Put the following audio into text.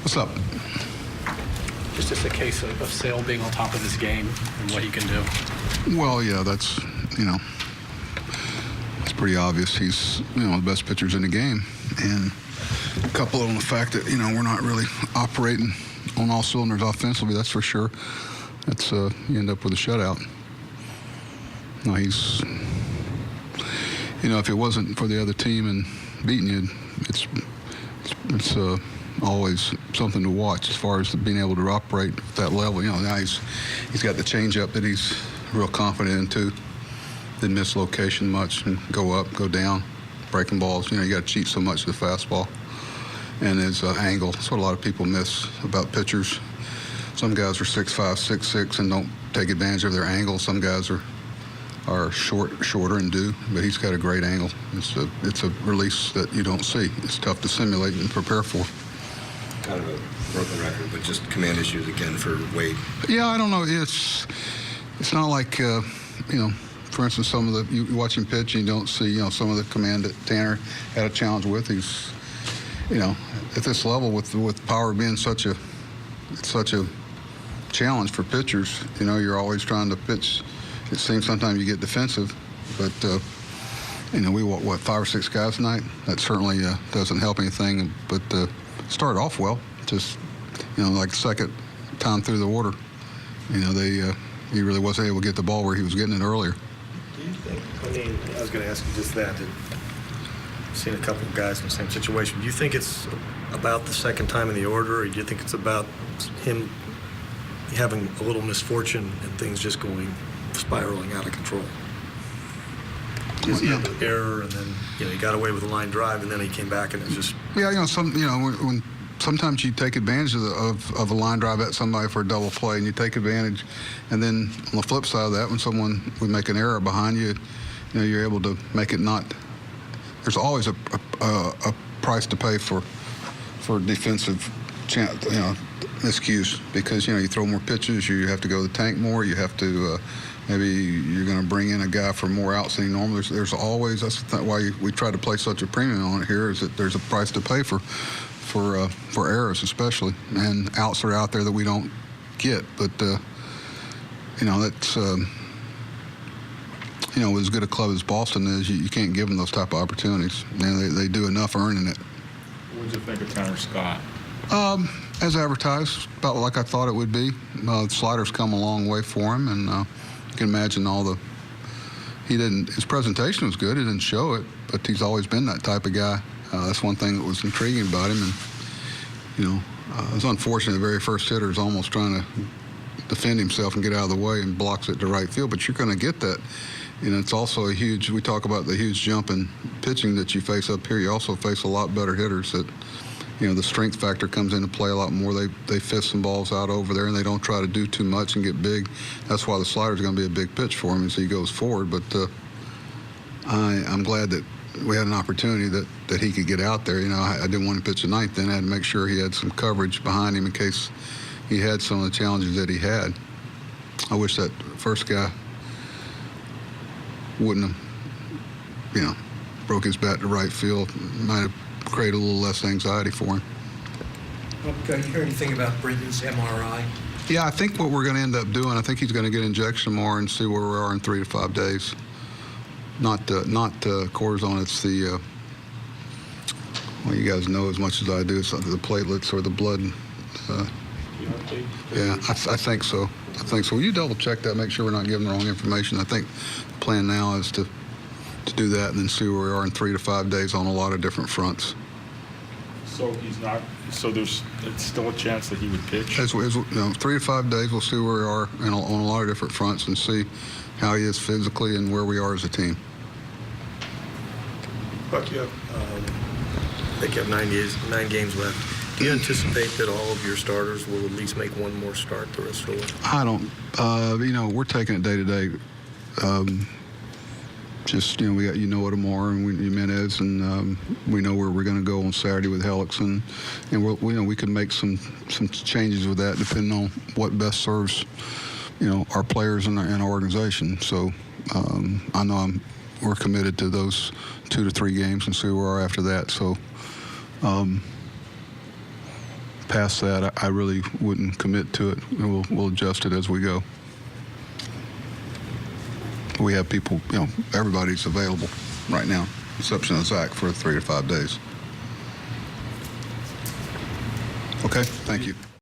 What's up? Just a case of Sale being on top of his game and what he can do. Well, yeah, that's, it's pretty obvious. He's, the best pitchers in the game. And couple on the fact that, we're not really operating on all cylinders offensively, that's for sure. That's, you end up with a shutout. No, he's, if it wasn't for the other team and beating you, it's always something to watch as far as being able to operate at that level. Now he's got the changeup that he's real confident in too. Didn't miss location much and go up, go down, breaking balls. You got to cheat so much with the fastball and his angle. That's what a lot of people miss about pitchers. Some guys are 6'5", 6'6", and don't take advantage of their angle. Some guys are shorter and do, but he's got a great angle. It's a release that you don't see. It's tough to simulate and prepare for. Kind of a broken record, but just command issues again for Wade. Yeah, I don't know. It's not like for instance, some of the you watch him pitch and you don't see some of the command that Tanner had a challenge with. He's at this level with power being such a challenge for pitchers. You're always trying to pitch. It seems sometimes you get defensive, but we what 5 or 6 guys tonight. That certainly doesn't help anything. But started off well. Just like the second time through the order, he really wasn't able to get the ball where he was getting it earlier. Do you think? I was going to ask you just that. I've seen a couple of guys in the same situation. Do you think it's about the second time in the order, or do you think it's about him having a little misfortune and things just spiraling out of control? Because he had an error, and then he got away with a line drive, and then he came back, and it's just when sometimes you take advantage of a line drive at somebody for a double play, and you take advantage, and then on the flip side of that, when someone would make an error behind you, you're able to make it not. There's always a price to pay for defensive, miscues, because you throw more pitches, you have to go to the tank more, you have to maybe you're going to bring in a guy for more outs than normal. There's always, that's why we try to place such a premium on it here, is that there's a price to pay for errors, especially, and outs are out there that we don't get. But that's with as good a club as Boston is, you can't give them those type of opportunities. They do enough earning it. What did you think of Tanner Scott? As advertised, about like I thought it would be. The sliders come a long way for him, and you can imagine his presentation was good. He didn't show it, but he's always been that type of guy. That's one thing that was intriguing about him, and it was unfortunate. The very first hitter is almost trying to defend himself and get out of the way and blocks it to right field, but you're going to get that. It's also we talk about the huge jump in pitching that you face up here. You also face a lot better hitters that, the strength factor comes into play a lot more. They fist some balls out over there, and they don't try to do too much and get big. That's why the slider's going to be a big pitch for him as he goes forward. But I'm glad that we had an opportunity that he could get out there. I didn't want to pitch a ninth, then I had to make sure he had some coverage behind him in case he had some of the challenges that he had. I wish that first guy wouldn't have, broke his bat to right field. Might have created a little less anxiety for him. Okay, you hear anything about Brendan's MRI? Yeah, I think what we're going to end up doing, I think he's going to get an injection tomorrow and see where we are in 3 to 5 days. Not cortisone. It's the you guys know as much as I do. It's the platelets or the blood. Yeah, I think so. Will you double check that? Make sure we're not giving the wrong information. I think the plan now is to do that and then see where we are in 3 to 5 days on a lot of different fronts. So he's not. So it's still a chance that he would pitch. 3 to 5 days, we'll see where we are on a lot of different fronts and see how he is physically and where we are as a team. Buck, I think you have 9 games left. Do you anticipate that all of your starters will at least make one more start the rest of the way? I don't. We're taking it day to day. We got tomorrow, and Jimenez, and we know where we're going to go on Saturday with Helix, and we can make some changes with that depending on what best serves our players and our organization. So I know we're committed to those 2 to 3 games and see where we are after that. So past that, I really wouldn't commit to it. We'll adjust it as we go. We have people, everybody's available right now, exception of Zach for 3 to 5 days. Okay, thank you.